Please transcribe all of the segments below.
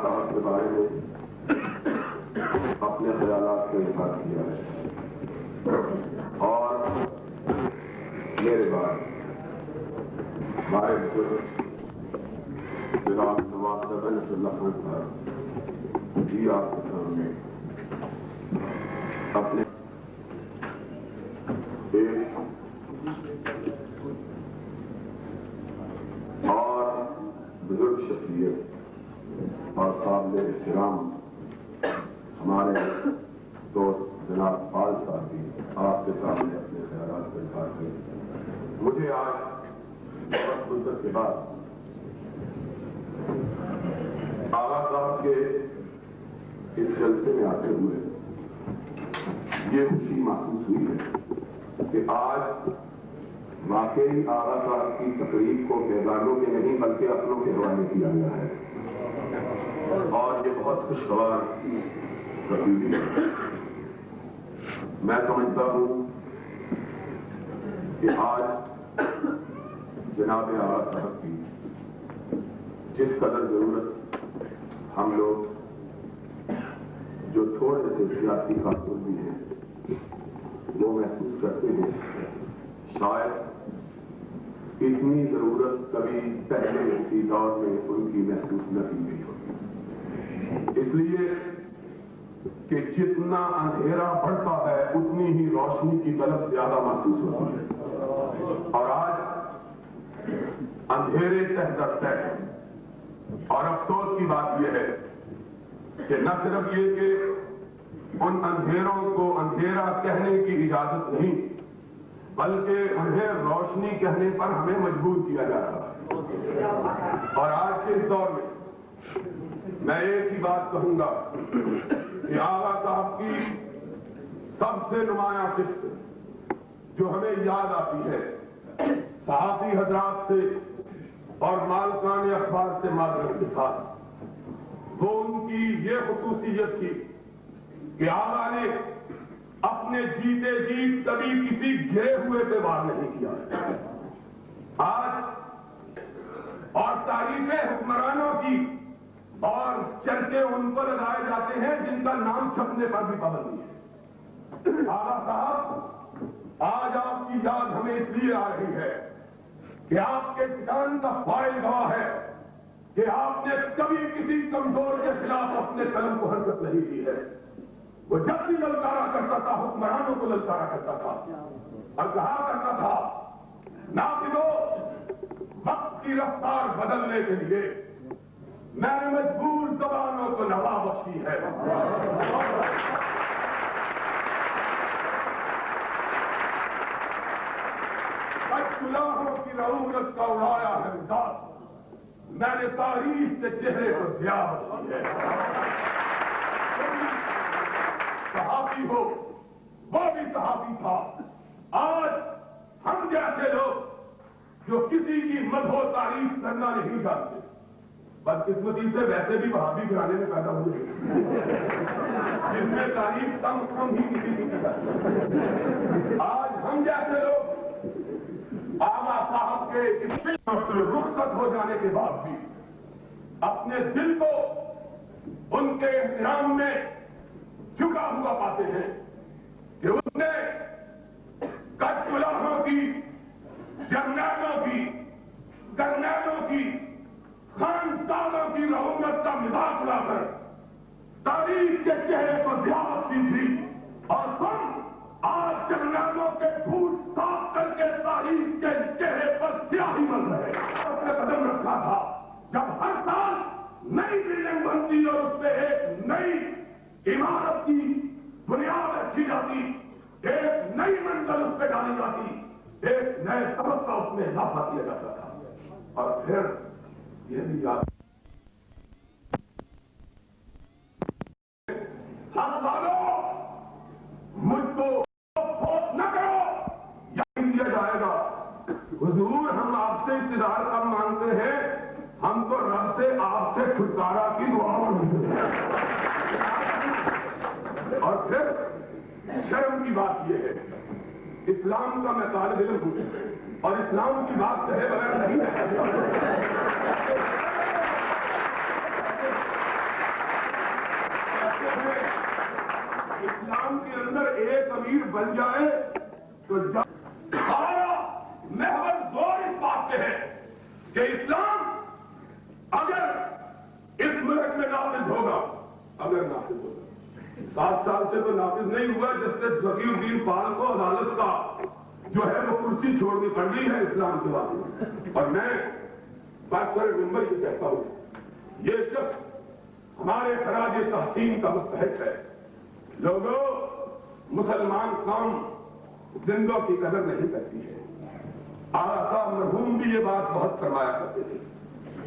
صاحب کے بارے میں اپنے خیالات کا اظہار کیا ہے اور میرے بعد ہمارے بزرگ جناب نواز صاحب اللہ خان صاحب جی آپ کے سامنے اپنے اور بزرگ شخصیت اور قابل احترام ہمارے دوست جناب پال صاحب بھی آپ کے سامنے اپنے خیالات کا اظہار کریں۔ مجھے آج بہت مدت کے بعد آغا صاحب کے اس جلسے میں آتے ہوئے یہ خوشی محسوس ہوئی ہے کہ آج واقعی آغا صاحب کی تقریب کو بیگانوں کے نہیں بلکہ اپنوں کے حوالے کیا گیا ہے اور یہ بہت خوشگوار تقریب ہے۔ میں سمجھتا ہوں کہ آج جناب آغا صاحب کی جس قدر ضرورت ہم لوگ جو تھوڑے سے سیاسی کارکن بھی ہیں وہ محسوس کرتے ہیں، شاید اتنی ضرورت کبھی پہلے اسی دور میں ان کی محسوس نہ کی گئی ہوگی، اس لیے کہ جتنا اندھیرا بڑھتا ہے اتنی ہی روشنی کی طلب زیادہ محسوس ہوتی ہے اور آج اندھیرے تہ در تہ اور افسوس کی بات یہ ہے کہ نہ صرف یہ کہ ان اندھیروں کو اندھیرا کہنے کی اجازت نہیں بلکہ انہیں روشنی کہنے پر ہمیں مجبور کیا جا رہا ہے۔ اور آج کے اس دور میں ایک ہی بات کہوں گا کہ آغا صاحب کی سب سے نمایاں صفت جو ہمیں یاد آتی ہے صحافی حضرات سے اور مالکان اخبار سے معذرت کے ساتھ وہ ان کی یہ خصوصیت تھی کہ آغا نے اپنے جیتے جیت کبھی کسی گھرے ہوئے پہ وار نہیں کیا۔ آج اور تعریفیں حکمرانوں کی اور چرچے ان پر لگائے جاتے ہیں جن کا نام چھپنے پر بھی پابندی ہے۔ آغا صاحب آج آپ کی یاد ہمیں اس لیے آ رہی ہے کہ آپ کے کسان کا فائل گواہ ہے کہ آپ نے کبھی کسی کمزور کے خلاف اپنے قلم کو حرکت نہیں دی ہے۔ وہ جب بھی للکارا کرتا تھا حکمرانوں کو للکارا کرتا تھا اور کہا کرتا تھا ناقدو وقت کی رفتار بدلنے کے لیے میں نے مجبور زبانوں کو نوا بخشی ہے۔ گناہوں کی رعونت کا اڑایا ہے مزاج، میں نے تاریخ کے چہرے پر ضیاء بخشی ہے۔ صحافی ہو وہ بھی صحافی تھا۔ آج ہم جیسے لوگ جو کسی کی مدح و تعریف کرنا نہیں جانتے بدقسمتی سے ویسے بھی وہابی گھرانے میں پیدا ہوئے جس میں تعریف کم ہی کسی کی کرتا۔ آج ہم جیسے لوگ آغا صاحب کے رخصت ہو جانے کے بعد بھی اپنے دل کو ان کے احترام میں جھکا ہوا پاتے ہیں کہ اس نے کٹلاحوں کی، جرنیلوں کی، کرنیلوں کی، خاندانوں کی رعونت کا مذاق اڑا کر تاریخ کے چہرے کو ضیاء بخشی تھی اور تم آج جرنیلوں کے پھوٹ صاف کر کے تاریخ کے چہرے پر سیاہی بن رہے اپنے قدم رکھا تھا جب ہر سال نئی بلڈنگ بنتی اور اس پہ ایک نئی عمارت کی بنیاد رکھی جاتی، ایک نئی منزل اس پہ ڈالی جاتی، ایک نئے سبق کا اس میں اضافہ کیا جاتا تھا۔ اور پھر یہ بھی یاد حق والوں مجھ کو فوت نہ کرو یقین دیا جائے گا حضور ہم آپ سے اقتدار کب مانگتے ہیں، ہم تو رب سے آپ سے چھٹکارا کی دعا مانگتے ہیں۔ اور پھر شرم کی بات یہ ہے اسلام کا میں طالب علم ہوں اور اسلام کی بات کہے بغیر نہیں ہے۔ امیر بن جائے تو ہمارا محور زور اس بات پہ ہے کہ اسلام اگر اس ملک میں نافذ ہوگا، اگر نافذ ہوگا، 7 سال سے تو نافذ نہیں ہوا، جس سے ذکی الدین فال کو عدالت کا جو ہے وہ کرسی چھوڑنی پڑ گئی ہے اسلام کے بعد. اور میں بات کرے ممبر یہ کہتا ہوں، یہ شخص ہمارے خراج تحسین کا مستحق ہے. لوگوں، مسلمان قوم زندوں کی قدر نہیں کرتی ہے. آغا صاحب مرحوم بھی یہ بات بہت فرمایا کرتے تھے.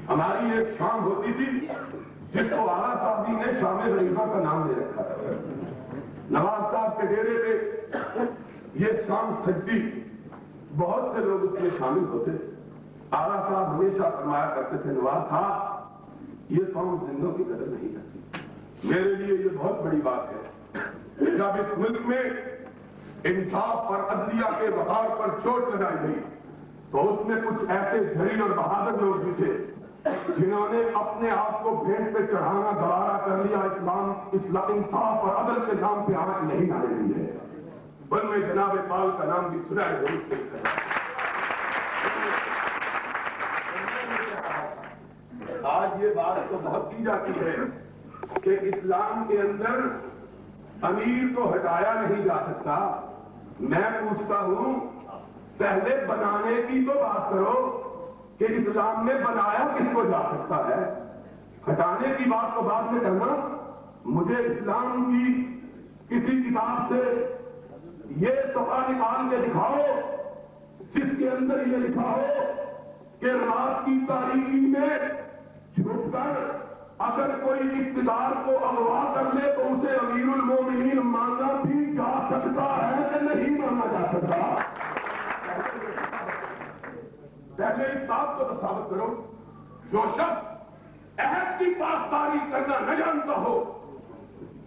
ہماری ایک شام ہوتی تھی جس کو آغا صاحب جی نے شام غریبہ کا نام دے رکھا تھا. نواز صاحب کے ڈیرے پہ یہ شام سجتی، بہت سے لوگ اس میں شامل ہوتے. آغا صاحب ہمیشہ فرمایا کرتے تھے، نواز صاحب یہ قوم زندوں کی قدر نہیں کرتی. میرے لیے یہ بہت بڑی بات ہے. جب اس ملک میں انصاف اور عدلیہ کے وقار پر چوٹ لگائی گئی تو اس میں کچھ ایسے جھریل اور بہادر لوگ بھی تھے جنہوں نے اپنے آپ کو بھیٹ پہ چڑھانا گوارا کر لیا. اسلام انصاف اور عدل کے نام پہ آج نہیں نعرے دی ہے. ان میں جناب پال کا نام بھی سنا ہے ضرور سے. آج یہ بات تو بہت کی جاتی ہے کہ اسلام کے اندر امیر کو ہٹایا نہیں جا سکتا. میں پوچھتا ہوں، پہلے بنانے کی تو بات کرو کہ اسلام میں بنایا کس کو جا سکتا ہے. ہٹانے کی بات تو بعد میں کرنا. مجھے اسلام کی کسی کتاب سے یہ صفحہ نکال کے دکھاؤ جس کے اندر یہ لکھا ہو کہ رات کی تاریکی میں چھپ کر اگر کوئی اقتدار کو اغوا کر لے تو اسے امیر المومنین مانا بھی جا سکتا ہے کہ نہیں مانا جا سکتا. پہلے اس بات کو تو ثابت کرو. جو شخص عہد کی پاسداری کرنا نہ جانتا ہو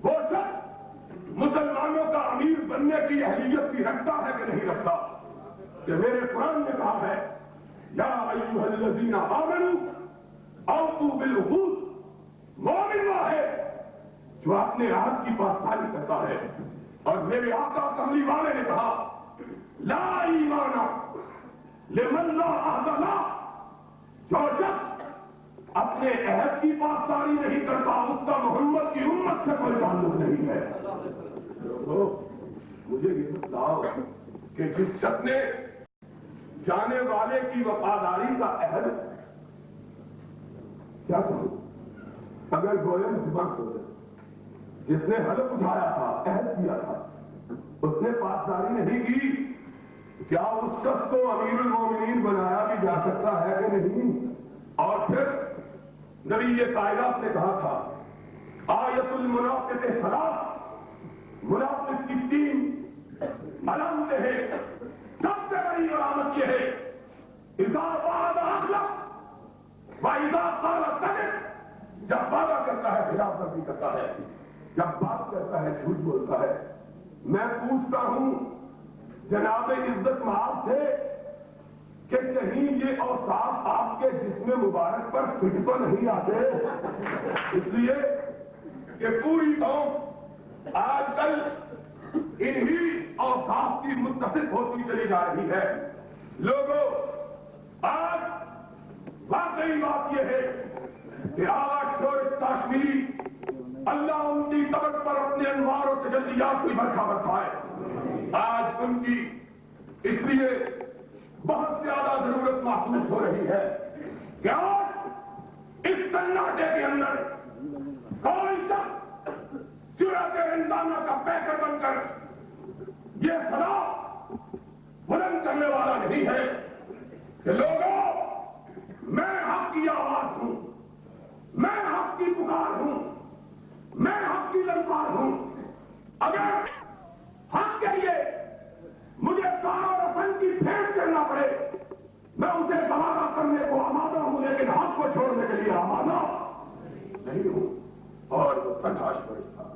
وہ شخص مسلمانوں کا امیر بننے کی اہلیت بھی رکھتا ہے کہ نہیں رکھتا. کہ میرے قرآن نے کہا ہے، یا ایھا الذین آمنوا اوفوا بالعقود. مومن وہ ہے جو اپنے عہد کی پاسداری کرتا ہے. اور میرے آقا کملی والے نے کہا، لا ایمان لمن لا عہد لہ. جو شخص اپنے عہد کی پاسداری نہیں کرتا اس کا محمد کی امت سے کوئی تعلق نہیں ہے. مجھے یہ بتاؤ کہ جس شخص نے جانے والے کی وفاداری کا عہد، کیا کہوں، اگر گوئم زبان ہو جائے، جس نے حلف اٹھایا تھا، عہد کیا تھا، اس نے پاسداری نہیں کی، کیا اس شخص کو امیر المومنین بنایا بھی جا سکتا ہے کہ نہیں؟ اور پھر نبی یہ کائنات نے کہا تھا، آیت المنافق ثلاث. منافق کی 3 علامتیں ہیں. سب سے بڑی علامت یہ ہے، اذا وعد اخلف واذا قال کذب. جب وعدہ کرتا ہے خلاف ورزی کرتا ہے، جب بات کرتا ہے جھوٹ بولتا ہے. میں پوچھتا ہوں جناب عزت مآب سے کہ کہیں یہ اوصاف آپ کے جسم مبارک پر فٹ تو نہیں آتے؟ اس لیے کہ پوری قوم آج کل انہی اوصاف کی متصف ہوتی چلی جا رہی ہے. لوگوں، آج واقعی بات یہ ہے کہ آج شورش کاشمیری اللہ ان کی طبق پر اپنے انوار و تجلیات کی برکھا برسائے. آج ان کی اس لیے بہت زیادہ ضرورت محسوس ہو رہی ہے کہ آج اس سناٹے کے اندر کوئی شخص صورت رندانہ کا پیکر بن کر یہ صدا بلند کرنے والا نہیں ہے کہ لوگوں، میں حق کی آواز ہوں، میں حق کی پکار ہوں، میں حق کی للکار ہوں. اگر حق کے لیے مجھے کار اور فن کی بھیٹ کرنا پڑے میں اسے گوارا کرنے کو آمادہ ہوں، لیکن حق کو چھوڑنے کے لیے آمادہ نہیں ہوں. اور وہ تنہاش پرش تھا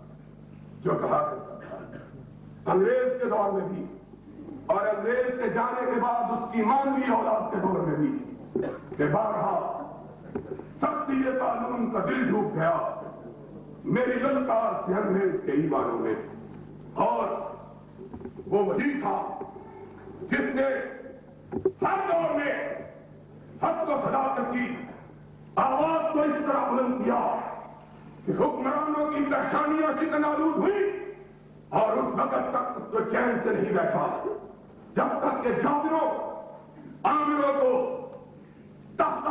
جو کہا کرتا تھا انگریز کے دور میں بھی اور انگریز کے جانے کے بعد اس کی مانوی اولاد کے دور میں بھی کہ بارہا سختی قانون کا دل ڈوب گیا میری للکار سے انگریز کے ایمانوں میں. اور وہ وہی تھا جس نے ہر دور میں حق و صداقت کی آواز کو اس طرح بلند کیا کہ حکمرانوں کی پریشانیوں سے کنالود ہوئی اور اس وقت تک اس کو چین سے نہیں بیٹھا جب تک کہ جابروں عامروں کو تخت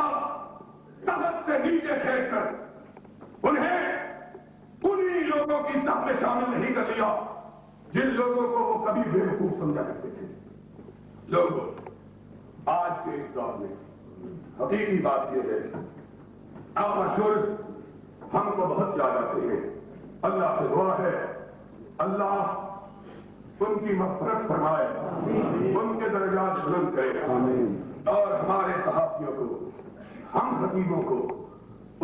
سے نیچے کھینچ کر انہیں انہی لوگوں کی صف میں شامل نہیں کر لیا جن لوگوں کو وہ کبھی بیوقوف سمجھا کرتے تھے. لوگوں آج کے اس دور میں حقیقی بات یہ ہے مشہور ہم کو بہت یاد آتے ہیں. اللہ سے دعا ہے اللہ ان کی مغفرت فرمائے, ان کے درجات بلند کرے اور ہمارے صحافیوں کو ہم خطیبوں کو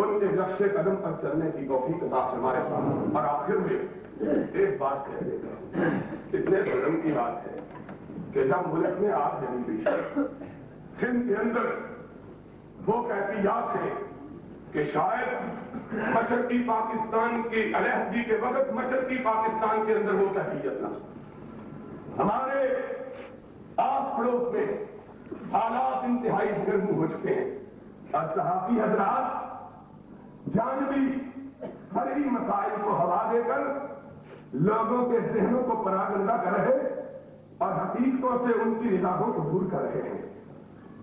ان کے نقش قدم پر چلنے کی توفیق عطا فرمائے. اور آخر میں ایک بات کہہ دے گا, اتنے قدم کی بات ہے کہ جب ملک میں آگ جلی ہوئی سندھ کے اندر وہ کیفیات ہیں کہ شاید مشرقی پاکستان کی علیحدگی کے وقت مشرقی پاکستان کے اندر وہ کیفیت نہ. ہمارے آس پڑوس میں حالات انتہائی گرم ہو چکے ہیں اور صحافی حضرات جانبی فرعی مسائل کو ہوا دے کر لوگوں کے ذہنوں کو پراگندہ کر رہے اور حقیقتوں سے ان کی نگاہوں کو دور کر رہے ہیں.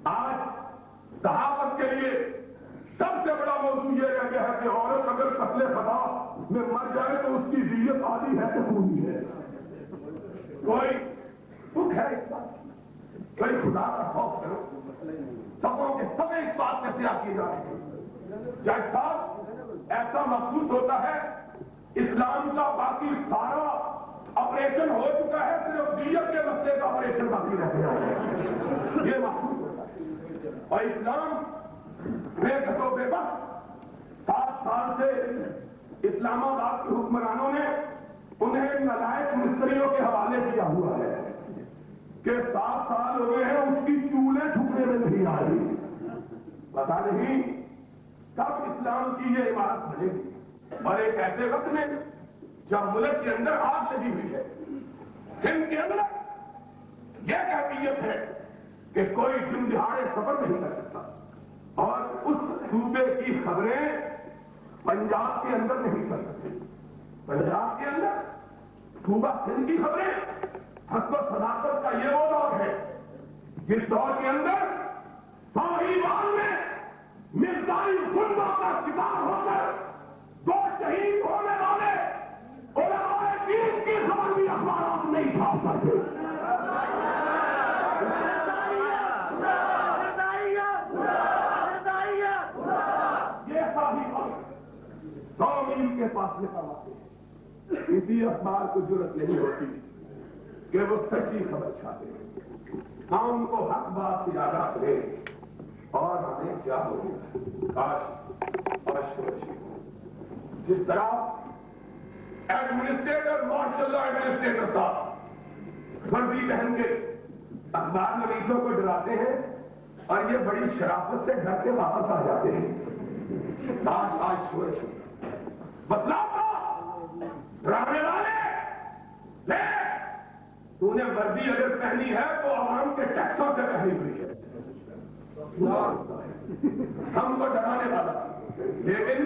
آج صحافت کے لیے سب سے بڑا موضوع یہ رہ گیا ہے کہ عورت اگر قتل خطا میں مر جائے تو اس کی دیت آدھی ہے کہ خونی ہے. کوئی دکھ ہے اس بات, کوئی خدا کا خوف کرو. سبوں کے سب اس بات کا سیاح کی جا رہی ہے. جج صاحب ایسا محسوس ہوتا ہے اسلام کا باقی سارا آپریشن ہو چکا ہے, صرف دیت کے مسئلے کا آپریشن باقی رہ گیا ہے. یہ محسوس ہوتا ہے. اور اسلام بے گھر و بے بس 7 سال سے اسلام آباد کے حکمرانوں نے انہیں نالائق مستریوں کے حوالے کیا ہوا ہے کہ 7 سال ہوئے ہیں اس کی چولہے ٹھکنے میں نہیں آ رہی. پتا نہیں کب اسلام کی یہ عمارت بنے گی اور ایک ایسے وقت میں جب ملک کے اندر آگ لگی ہوئی ہے. سندھ کے اندر یہ کیفیت ہے کہ کوئی دن دہاڑے سفر نہیں کر سکتا اور اس صوبے کی خبریں پنجاب کے اندر نہیں کر سکتے. پنجاب کے اندر صوبہ سندھ کی خبریں حق و صداقت کا یہ وہ دور ہے جس دور کے اندر ساحیوال میں مرزائی غلبہ کا شکار ہو کر 2 شہید ہونے والے علماء دین کی خبر بھی اخبارات نہیں چھاپ سکتے. یہ ساحیوال 100 میل کے فاصلے پر واقع ہے. کسی اخبار کو ضرورت نہیں ہوتی کہ وہ سچی خبر چھاپے. ہم کو حق بات سے آگاہ کریں اور ہمیں کیا ہو گیا. جس طرح ایڈمنسٹریٹر ماشاء اللہ ایڈمنسٹریٹر صاحب وردی پہن کے اخبار مریضوں کو ڈراتے ہیں اور یہ بڑی شرافت سے گھر کے واپس آ جاتے ہیں. آج شورش بدلاؤ کا ڈرانے والے تو نے وردی اگر پہنی ہے تو عوام کے ٹیکسوں سے پہنی ہوئی ہے. ہم کو ڈرانے والا لیکن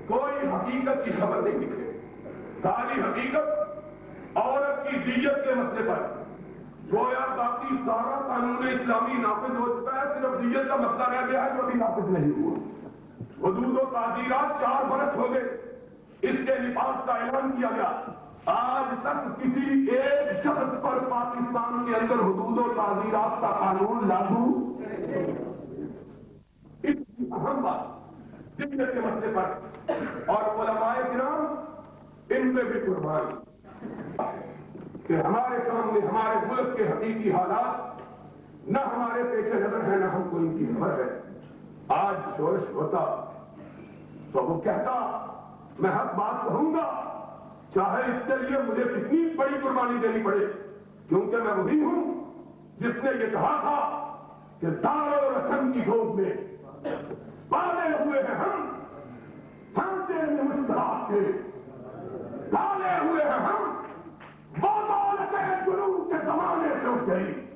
کوئی حقیقت کی خبر نہیں نکلے. ساری حقیقت عورت کی دیت کے مسئلے پر گویا باقی سارا قانون اسلامی نافذ ہو چکا ہے, صرف دیت کا مسئلہ رہ گیا ہے جو ابھی نافذ نہیں ہوا. حدود و تعزیرات 4 برس ہو گئے, اس کے نفاذ کا اعلان کیا گیا. آج تک کسی ایک شخص پر پاکستان کے اندر حدود و تعزیرات کا قانون لاگو. اس کی اہم بات دیت کے مسئلے پر اور علماء کرام ان پہ بھی قربان کہ ہمارے سامنے ہمارے ملک کے حقیقی حالات نہ ہمارے پیش نظر ہیں نہ ہم کو ان کی خبر ہے. آج شورش ہوتا تو وہ کہتا میں حق بات کہوں گا چاہے اس کے لیے مجھے کتنی بڑی قربانی دینی پڑے, کیونکہ میں وہی ہوں جس نے یہ کہا تھا کہ دار و رسم کی گود میں پالے ہوئے ہیں ہم سے مشتاق کے پالے ہوئے ہیں ہم وہ دولت جنوب جائیں